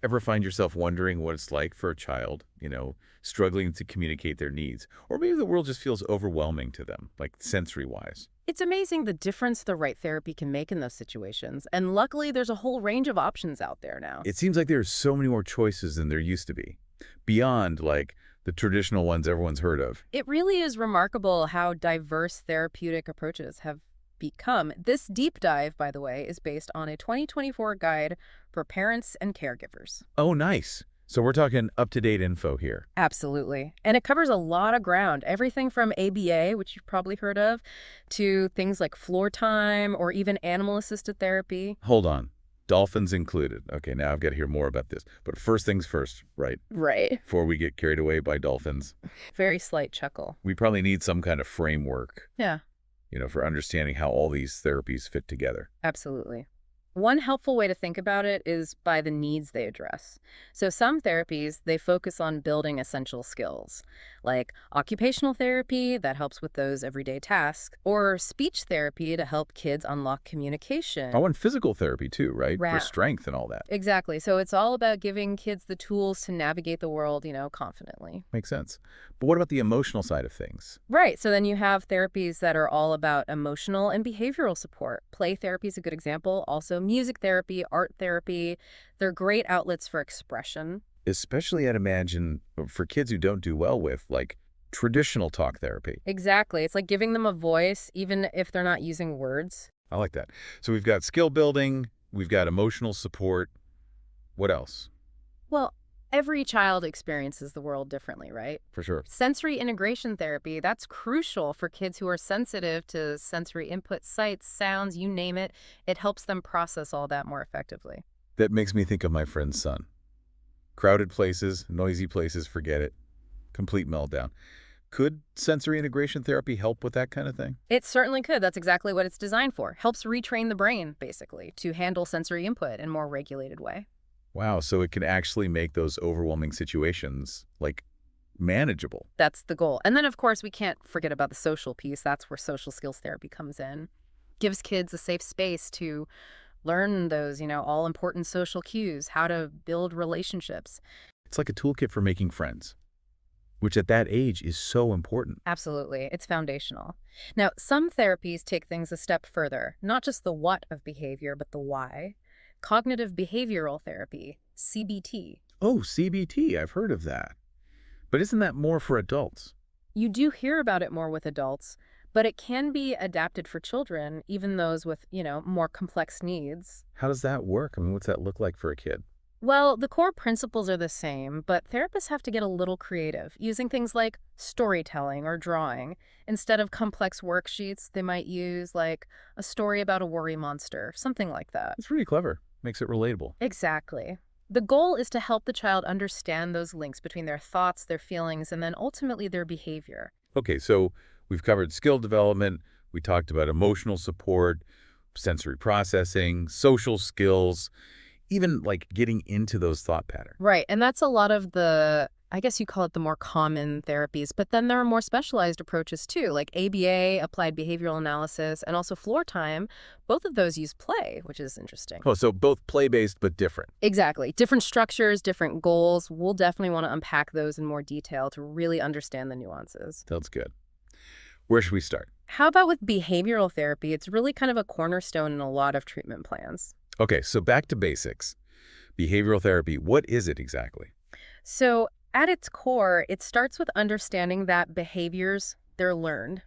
Ever find yourself wondering what it's like for a child, struggling to communicate their needs? Or maybe the world just feels overwhelming to them, like sensory-wise. It's amazing the difference the right therapy can make in those situations, and luckily there's a whole range of options out there now. It seems like there's so many more choices than there used to be, beyond, like, the traditional ones everyone's heard of. It really is remarkable how diverse therapeutic approaches have become. This deep dive, by the way, is based on a 2024 guide for parents and caregivers. Oh, nice. So we're talking up-to-date info here. Absolutely. And it covers a lot of ground, everything from ABA, which you've probably heard of, to things like floor time or even animal-assisted therapy. Hold on. Dolphins included. Okay, now I've got to hear more about this. But first things first, right? Right. Before we get carried away by dolphins, Very slight chuckle. we probably need some kind of framework, Yeah, for understanding how all these therapies fit together. absolutely. One helpful way to think about it is by the needs they address. So some therapies, they focus on building essential skills, like occupational therapy that helps with those everyday tasks, or speech therapy to help kids unlock communication. Oh, and physical therapy too, right? For Right. strength and all that. Exactly. So it's all about giving kids the tools to navigate the world, confidently. Makes sense. But what about the emotional side of things? Right. So then you have therapies that are all about emotional and behavioral support. Play therapy is a good example. Also, music therapy, art therapy. They're great outlets for expression. Especially, I'd imagine, for kids who don't do well with, like, traditional talk therapy. Exactly. It's like giving them a voice, even if they're not using words. I like that. So we've got skill building, we've got emotional support. What else? Well, every child experiences the world differently, right? For sure. Sensory integration therapy, that's crucial for kids who are sensitive to sensory input, sights, sounds, you name it. It helps them process all that more effectively. That makes me think of my friend's son. Crowded places, noisy places, forget it. Complete meltdown. Could sensory integration therapy help with that kind of thing? It certainly could. That's exactly what it's designed for. Helps retrain the brain, basically, to handle sensory input in a more regulated way. Wow, so it can actually make those overwhelming situations, like, manageable. That's the goal. And then, of course, we can't forget about the social piece. That's where social skills therapy comes in. Gives kids a safe space to learn those, all important social cues, how to build relationships. It's like a toolkit for making friends, which at that age is so important. Absolutely. It's foundational. Now, some therapies take things a step further, not just the what of behavior, but the why. Cognitive behavioral therapy, CBT. Oh, CBT, I've heard of that. But isn't that more for adults? You do hear about it more with adults, but it can be adapted for children, even those with, more complex needs. How does that work? I mean, what's that look like for a kid? Well, the core principles are the same, but therapists have to get a little creative, using things like storytelling or drawing. Instead of complex worksheets, they might use like a story about a worry monster, something like that. It's pretty clever. Makes it relatable. Exactly. The goal is to help the child understand those links between their thoughts, their feelings, and then ultimately their behavior. Okay, so we've covered skill development. We talked about emotional support, sensory processing, social skills, even like getting into those thought patterns. Right. And that's a lot of I guess you call it the more common therapies, but then there are more specialized approaches too, like ABA, applied behavioral analysis, and also floor time. Both of those use play, which is interesting. Oh, so both play-based but different. Exactly. Different structures, different goals. We'll definitely want to unpack those in more detail to really understand the nuances. Sounds good. Where should we start? How about with behavioral therapy? It's really kind of a cornerstone in a lot of treatment plans. Okay, so back to basics. Behavioral therapy, what is it exactly? So at its core, it starts with understanding that behaviors, they're learned.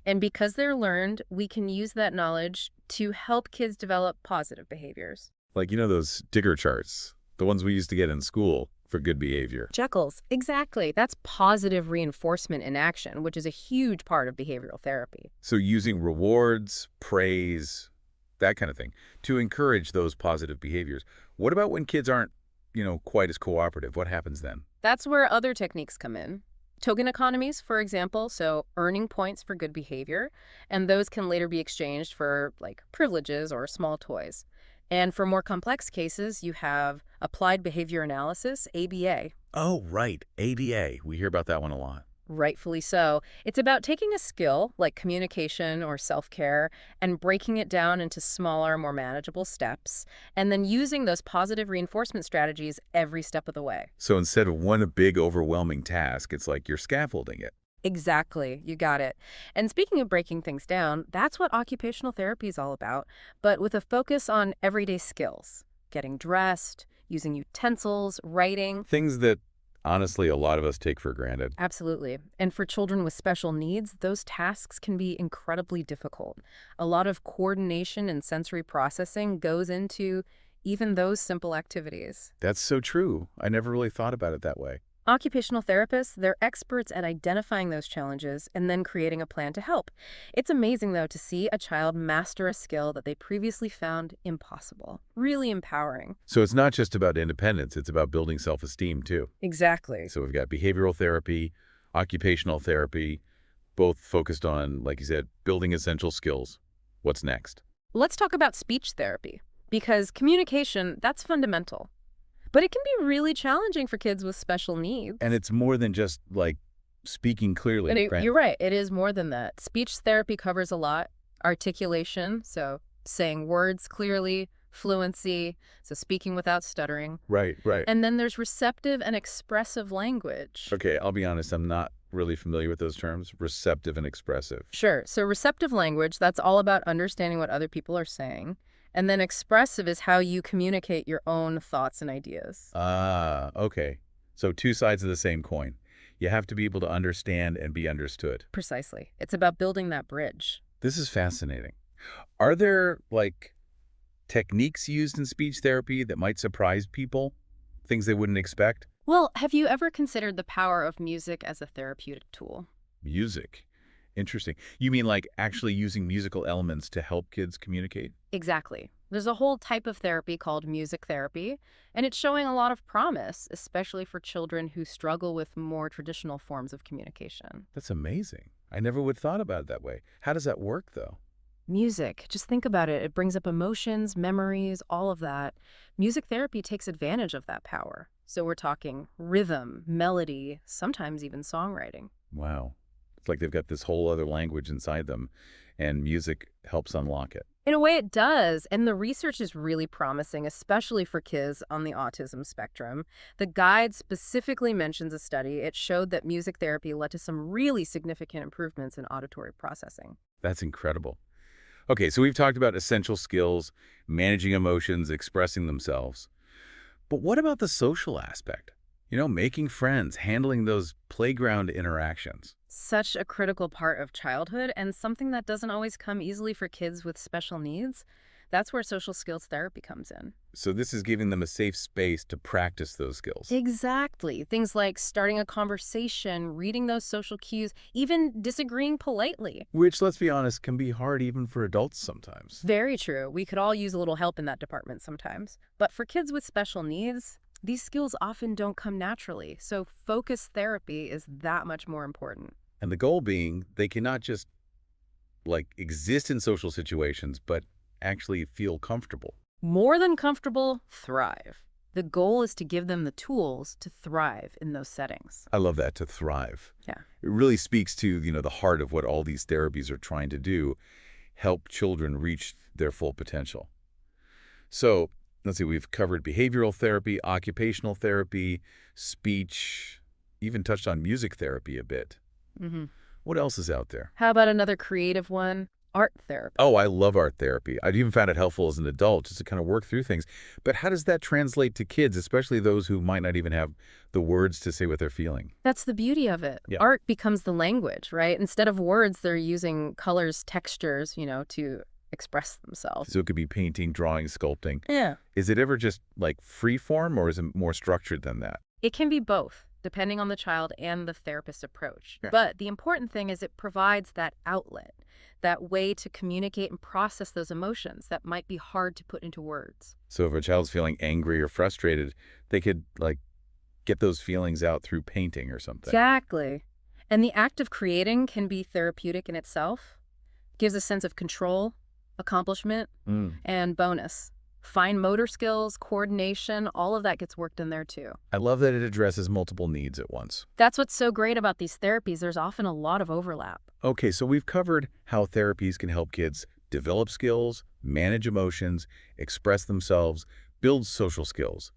And because they're learned, we can use that knowledge to help kids develop positive behaviors. Like, those Digger charts, the ones we used to get in school for good behavior. Jekyll's, exactly. That's positive reinforcement in action, which is a huge part of behavioral therapy. So using rewards, praise, that kind of thing, to encourage those positive behaviors. What about when kids aren't, quite as cooperative? What happens then? That's where other techniques come in. Token economies, for example, so earning points for good behavior, and those can later be exchanged for, like, privileges or small toys. And for more complex cases, you have applied behavior analysis, ABA. Oh, right, ABA. We hear about that one a lot. Rightfully so. It's about taking a skill, like communication or self-care, and breaking it down into smaller, more manageable steps, and then using those positive reinforcement strategies every step of the way. So instead of one big overwhelming task, it's like you're scaffolding it. Exactly. You got it. And speaking of breaking things down, that's what occupational therapy is all about, but with a focus on everyday skills. Getting dressed, using utensils, writing. Things that, honestly, a lot of us take for granted. Absolutely. And for children with special needs, those tasks can be incredibly difficult. A lot of coordination and sensory processing goes into even those simple activities. That's so true. I never really thought about it that way. Occupational therapists, they're experts at identifying those challenges and then creating a plan to help. It's amazing, though, to see a child master a skill that they previously found impossible. Really empowering. So it's not just about independence, it's about building self-esteem too. Exactly. So we've got behavioral therapy, occupational therapy, both focused on, like you said, building essential skills. What's next? Let's talk about speech therapy, because communication, that's fundamental. But it can be really challenging for kids with special needs. And it's more than just, like, speaking clearly, And right? you're right, it is more than that. Speech therapy covers a lot. Articulation, so saying words clearly, fluency, so speaking without stuttering. Right, right. And then there's receptive and expressive language. Okay, I'll be honest, I'm not really familiar with those terms, receptive and expressive. Sure, so receptive language, that's all about understanding what other people are saying. And then expressive is how you communicate your own thoughts and ideas. Ah, okay. So two sides of the same coin. You have to be able to understand and be understood. Precisely. It's about building that bridge. This is fascinating. Are there, like, techniques used in speech therapy that might surprise people? Things they wouldn't expect? Well, have you ever considered the power of music as a therapeutic tool? Music. Interesting. You mean like actually using musical elements to help kids communicate? Exactly. There's a whole type of therapy called music therapy, and it's showing a lot of promise, especially for children who struggle with more traditional forms of communication. That's amazing. I never would have thought about it that way. How does that work, though? Music, just think about it. It brings up emotions, memories, all of that. Music therapy takes advantage of that power. So we're talking rhythm, melody, sometimes even songwriting. Wow. It's like they've got this whole other language inside them, and music helps unlock it. In a way, it does, and the research is really promising, especially for kids on the autism spectrum. The guide specifically mentions a study. It showed that music therapy led to some really significant improvements in auditory processing. That's incredible. Okay, so we've talked about essential skills, managing emotions, expressing themselves. But what about the social aspect? Making friends, handling those playground interactions. Such a critical part of childhood and something that doesn't always come easily for kids with special needs. That's where social skills therapy comes in. So this is giving them a safe space to practice those skills. Exactly. Things like starting a conversation, reading those social cues, even disagreeing politely. Which, let's be honest, can be hard even for adults sometimes. Very true. We could all use a little help in that department sometimes. But for kids with special needs, these skills often don't come naturally, so focused therapy is that much more important. And the goal being they cannot just, like, exist in social situations, but actually feel comfortable. More than comfortable, thrive. The goal is to give them the tools to thrive in those settings. I love that, to thrive. Yeah. It really speaks to, the heart of what all these therapies are trying to do, help children reach their full potential. So, let's see, we've covered behavioral therapy, occupational therapy, speech, even touched on music therapy a bit. Mm-hmm. What else is out there? How about another creative one? Art therapy. Oh, I love art therapy. I've even found it helpful as an adult just to kind of work through things. But how does that translate to kids, especially those who might not even have the words to say what they're feeling? That's the beauty of it. Yeah. Art becomes the language, right? Instead of words, they're using colors, textures, to express themselves. So it could be painting, drawing, sculpting. Yeah. Is it ever just like free form, or is it more structured than that? It can be both, depending on the child and the therapist's approach. Yeah. But the important thing is it provides that outlet, that way to communicate and process those emotions that might be hard to put into words. So if a child's feeling angry or frustrated, they could, like, get those feelings out through painting or something. Exactly. And the act of creating can be therapeutic in itself, gives a sense of control, accomplishment, and bonus. Fine motor skills, coordination, all of that gets worked in there too. I love that it addresses multiple needs at once. That's what's so great about these therapies. There's often a lot of overlap. Okay, so we've covered how therapies can help kids develop skills, manage emotions, express themselves, build social skills.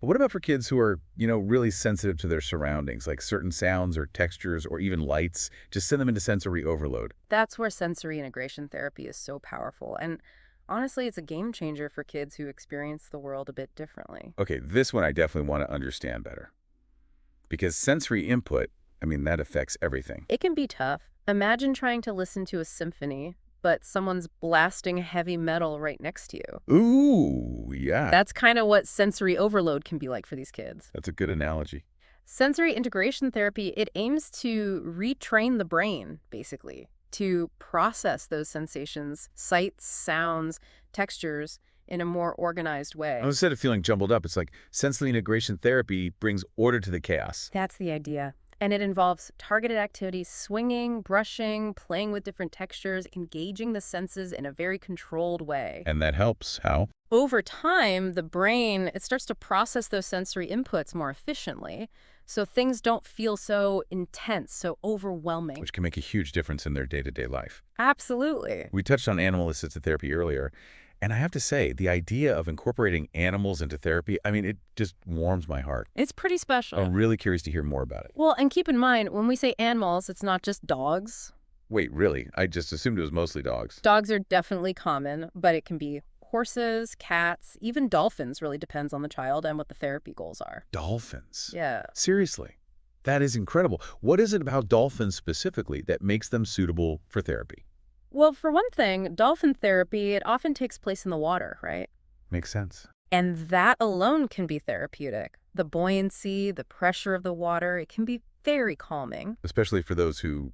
But what about for kids who are, really sensitive to their surroundings, like certain sounds or textures or even lights? Just send them into sensory overload. That's where sensory integration therapy is so powerful. And honestly, it's a game changer for kids who experience the world a bit differently. Okay, this one I definitely want to understand better. Because sensory input, that affects everything. It can be tough. Imagine trying to listen to a symphony, but someone's blasting heavy metal right next to you. Ooh, yeah. That's kind of what sensory overload can be like for these kids. That's a good analogy. Sensory integration therapy, it aims to retrain the brain, basically, to process those sensations, sights, sounds, textures, in a more organized way. Instead of feeling jumbled up, it's like sensory integration therapy brings order to the chaos. That's the idea. And it involves targeted activities, swinging, brushing, playing with different textures, engaging the senses in a very controlled way. And that helps. How? Over time, the brain, it starts to process those sensory inputs more efficiently, so things don't feel so intense, so overwhelming. Which can make a huge difference in their day-to-day life. Absolutely. We touched on animal-assisted therapy earlier, and I have to say, the idea of incorporating animals into therapy, it just warms my heart. It's pretty special. I'm really curious to hear more about it. Well, and keep in mind, when we say animals, it's not just dogs. Wait, really? I just assumed it was mostly dogs. Dogs are definitely common, but it can be horses, cats, even dolphins. Really depends on the child and what the therapy goals are. Dolphins? Yeah. Seriously? That is incredible. What is it about dolphins specifically that makes them suitable for therapy? Well, for one thing, dolphin therapy, it often takes place in the water, right? Makes sense. And that alone can be therapeutic. The buoyancy, the pressure of the water, it can be very calming. Especially for those who,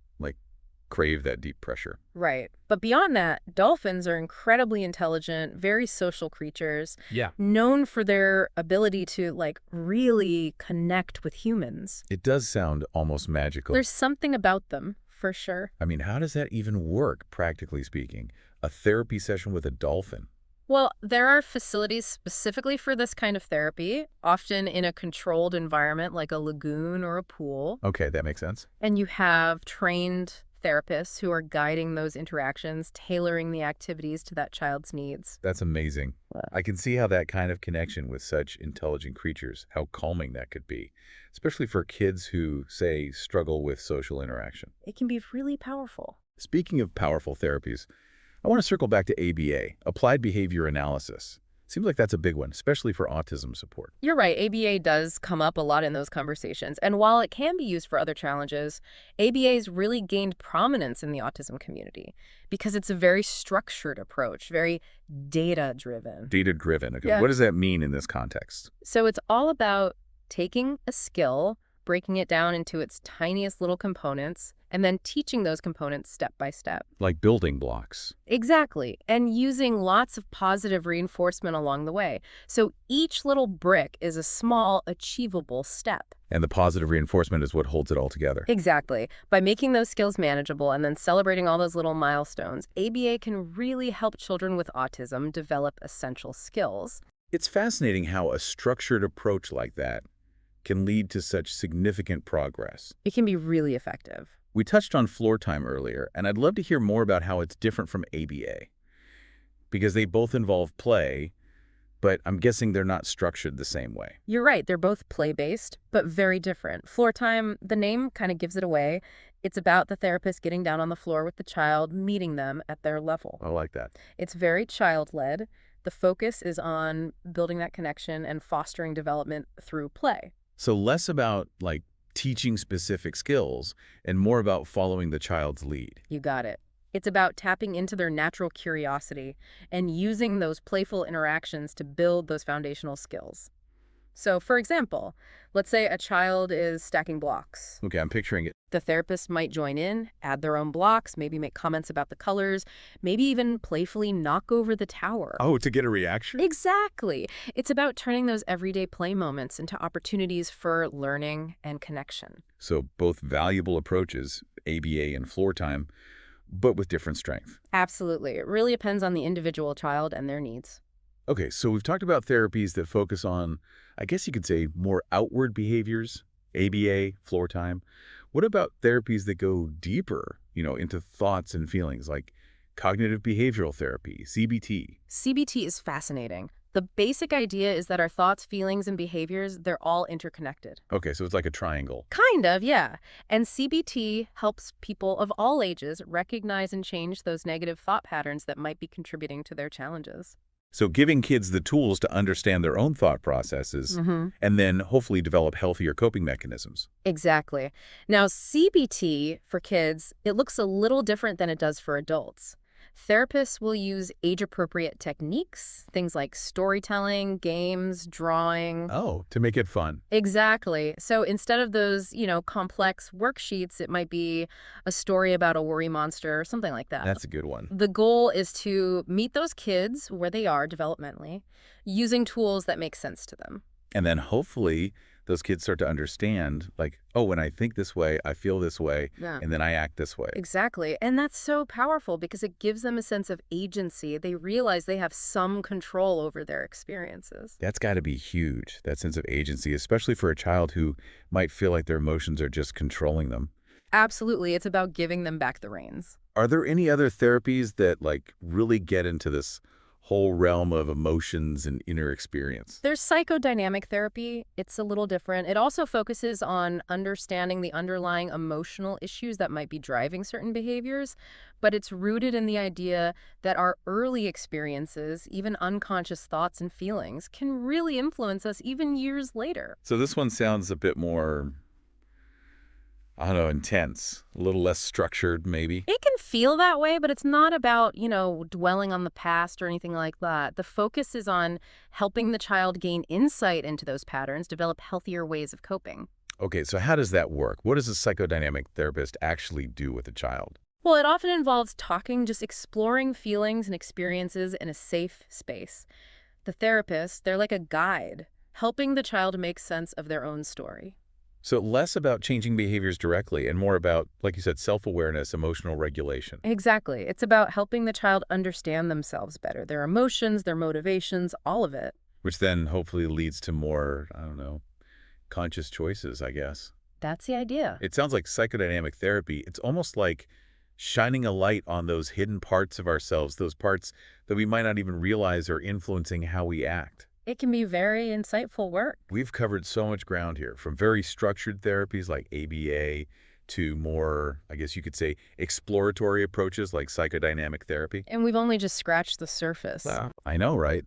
crave that deep pressure. Right. But beyond that, dolphins are incredibly intelligent, very social creatures. Yeah. Known for their ability to, really connect with humans. It does sound almost magical. There's something about them, for sure. How does that even work, practically speaking? A therapy session with a dolphin? Well, there are facilities specifically for this kind of therapy, often in a controlled environment like a lagoon or a pool. Okay, that makes sense. And you have trained therapists who are guiding those interactions, tailoring the activities to that child's needs. That's amazing. Wow. I can see how that kind of connection with such intelligent creatures, how calming that could be, especially for kids who, say, struggle with social interaction. It can be really powerful. Speaking of powerful therapies, I want to circle back to ABA, Applied Behavior Analysis. Seems like that's a big one, especially for autism support. You're right. ABA does come up a lot in those conversations. And while it can be used for other challenges, ABA's really gained prominence in the autism community because it's a very structured approach, very data-driven. Data-driven. Okay. Yeah. What does that mean in this context? So it's all about taking a skill, breaking it down into its tiniest little components, and then teaching those components step by step. Like building blocks. Exactly. And using lots of positive reinforcement along the way. So each little brick is a small, achievable step. And the positive reinforcement is what holds it all together. Exactly. By making those skills manageable and then celebrating all those little milestones, ABA can really help children with autism develop essential skills. It's fascinating how a structured approach like that can lead to such significant progress. It can be really effective. We touched on floor time earlier, and I'd love to hear more about how it's different from ABA. Because they both involve play, but I'm guessing they're not structured the same way. You're right. They're both play-based, but very different. Floor time, the name kind of gives it away. It's about the therapist getting down on the floor with the child, meeting them at their level. I like that. It's very child-led. The focus is on building that connection and fostering development through play. So less about, teaching specific skills and more about following the child's lead. You got it. It's about tapping into their natural curiosity and using those playful interactions to build those foundational skills. So, for example, let's say a child is stacking blocks. Okay, I'm picturing it. The therapist might join in, add their own blocks, maybe make comments about the colors, maybe even playfully knock over the tower. Oh, to get a reaction? Exactly. It's about turning those everyday play moments into opportunities for learning and connection. So both valuable approaches, ABA and floor time, but with different strength. Absolutely. It really depends on the individual child and their needs. Okay, so we've talked about therapies that focus on, I guess you could say, more outward behaviors, ABA, floor time. What about therapies that go deeper, into thoughts and feelings, like cognitive behavioral therapy, CBT? CBT is fascinating. The basic idea is that our thoughts, feelings, and behaviors, they're all interconnected. Okay, so it's like a triangle. Kind of, yeah. And CBT helps people of all ages recognize and change those negative thought patterns that might be contributing to their challenges. So giving kids the tools to understand their own thought processes Hmm. and then hopefully develop healthier coping mechanisms. Exactly. Now, CBT for kids, it looks a little different than it does for adults. Therapists will use age-appropriate techniques, things like storytelling, games, drawing. Oh, to make it fun. Exactly. So instead of those, complex worksheets, it might be a story about a worry monster or something like that. That's a good one. The goal is to meet those kids where they are developmentally, using tools that make sense to them. And then hopefully those kids start to understand, like, oh, when I think this way, I feel this way, Yeah. and then I act this way. Exactly. And that's so powerful because it gives them a sense of agency. They realize they have some control over their experiences. That's got to be huge, that sense of agency, especially for a child who might feel like their emotions are just controlling them. Absolutely. It's about giving them back the reins. Are there any other therapies that, like, really get into this whole realm of emotions and inner experience? There's psychodynamic therapy. It's a little different. It also focuses on understanding the underlying emotional issues that might be driving certain behaviors, but it's rooted in the idea that our early experiences, even unconscious thoughts and feelings, can really influence us even years later. So this one sounds a bit more, I don't know, intense, a little less structured, maybe. It can feel that way, but it's not about, dwelling on the past or anything like that. The focus is on helping the child gain insight into those patterns, develop healthier ways of coping. Okay, so how does that work? What does a psychodynamic therapist actually do with a child? Well, it often involves talking, just exploring feelings and experiences in a safe space. The therapist, they're like a guide, helping the child make sense of their own story. So less about changing behaviors directly and more about, like you said, self-awareness, emotional regulation. Exactly. It's about helping the child understand themselves better, their emotions, their motivations, all of it. Which then hopefully leads to more, I don't know, conscious choices, I guess. That's the idea. It sounds like psychodynamic therapy. It's almost like shining a light on those hidden parts of ourselves, those parts that we might not even realize are influencing how we act. It can be very insightful work. We've covered so much ground here, from very structured therapies like ABA to more, I guess you could say, exploratory approaches like psychodynamic therapy. And we've only just scratched the surface. Wow. I know, right?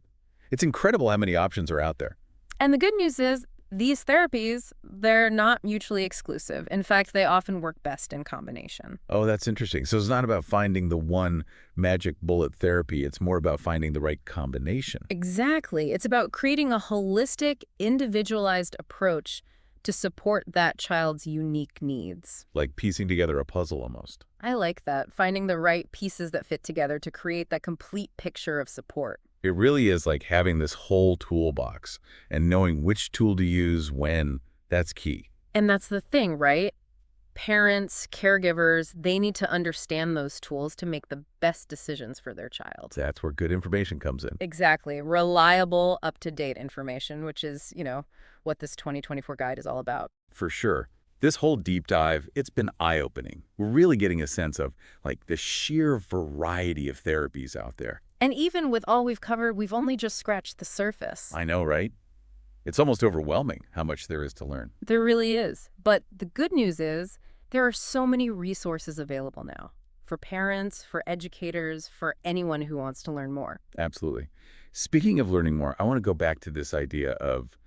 It's incredible how many options are out there. And the good news is these therapies, they're not mutually exclusive. In fact, they often work best in combination. Oh, that's interesting. So it's not about finding the one magic bullet therapy. It's more about finding the right combination. Exactly. It's about creating a holistic, individualized approach to support that child's unique needs. Like piecing together a puzzle almost. I like that, finding the right pieces that fit together to create that complete picture of support. It really is like having this whole toolbox and knowing which tool to use when. That's key. And that's the thing, right? Parents, caregivers, they need to understand those tools to make the best decisions for their child. That's where good information comes in. Exactly. Reliable, up-to-date information, which is, what this 2024 guide is all about. For sure. This whole deep dive, it's been eye-opening. We're really getting a sense of, like, the sheer variety of therapies out there. And even with all we've covered, we've only just scratched the surface. I know, right? It's almost overwhelming how much there is to learn. There really is. But the good news is there are so many resources available now for parents, for educators, for anyone who wants to learn more. Absolutely. Speaking of learning more, I want to go back to this idea of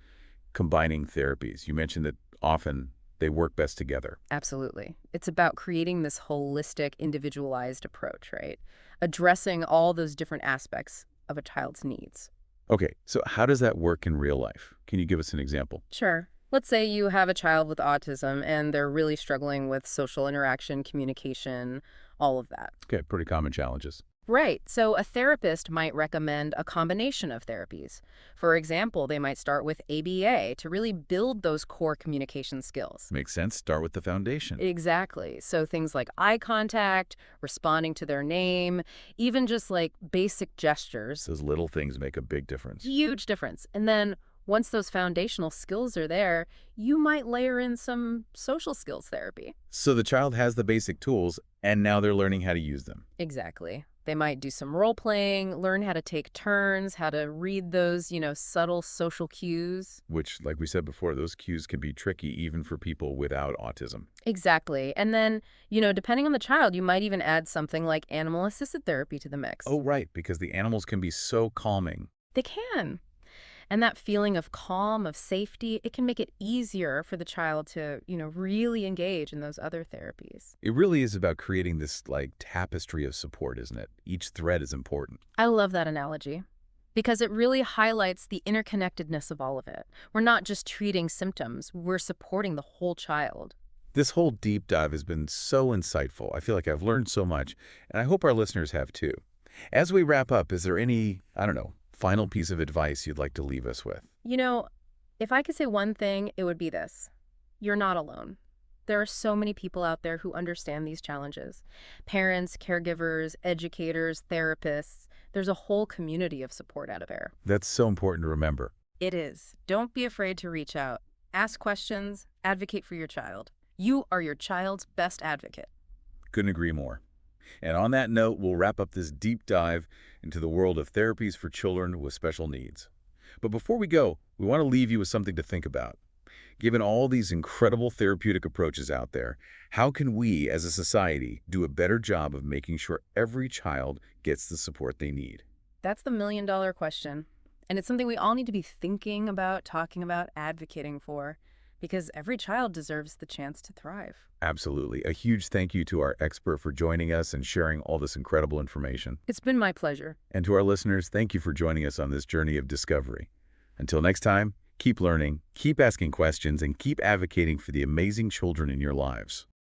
combining therapies. You mentioned that often they work best together. Absolutely. It's about creating this holistic, individualized approach, right? Addressing all those different aspects of a child's needs. Okay, so how does that work in real life? Can you give us an example? Sure. Let's say you have a child with autism and they're really struggling with social interaction, communication, all of that. Okay, pretty common challenges. Right. So a therapist might recommend a combination of therapies. For example, they might start with ABA to really build those core communication skills. Makes sense. Start with the foundation. Exactly. So things like eye contact, responding to their name, even just like basic gestures, Those little things make a big difference. huge difference. And then once those foundational skills are there, you might layer in some social skills therapy. So the child has the basic tools, and now they're learning how to use them. Exactly. They might do some role playing, learn how to take turns, how to read those, subtle social cues. Which, like we said before, those cues can be tricky even for people without autism. Exactly. And then, depending on the child, you might even add something like animal assisted therapy to the mix. Oh, right, because the animals can be so calming. They can. And that feeling of calm, of safety, it can make it easier for the child to, really engage in those other therapies. It really is about creating this, like, tapestry of support, isn't it? Each thread is important. I love that analogy because it really highlights the interconnectedness of all of it. We're not just treating symptoms, we're supporting the whole child. This whole deep dive has been so insightful. I feel like I've learned so much, and I hope our listeners have too. As we wrap up, is there any, I don't know, final piece of advice you'd like to leave us with? You know, if I could say one thing, it would be this. You're not alone. There are so many people out there who understand these challenges. Parents, caregivers, educators, therapists. There's a whole community of support out there. That's so important to remember. It is. Don't be afraid to reach out. Ask questions. Advocate for your child. You are your child's best advocate. Couldn't agree more. And on that note, we'll wrap up this deep dive into the world of therapies for children with special needs. But before we go, we want to leave you with something to think about. Given all these incredible therapeutic approaches out there, how can we as a society do a better job of making sure every child gets the support they need? That's the million-dollar question. And it's something we all need to be thinking about, talking about, advocating for, because every child deserves the chance to thrive. Absolutely. A huge thank you to our expert for joining us and sharing all this incredible information. It's been my pleasure. And to our listeners, thank you for joining us on this journey of discovery. Until next time, keep learning, keep asking questions, and keep advocating for the amazing children in your lives.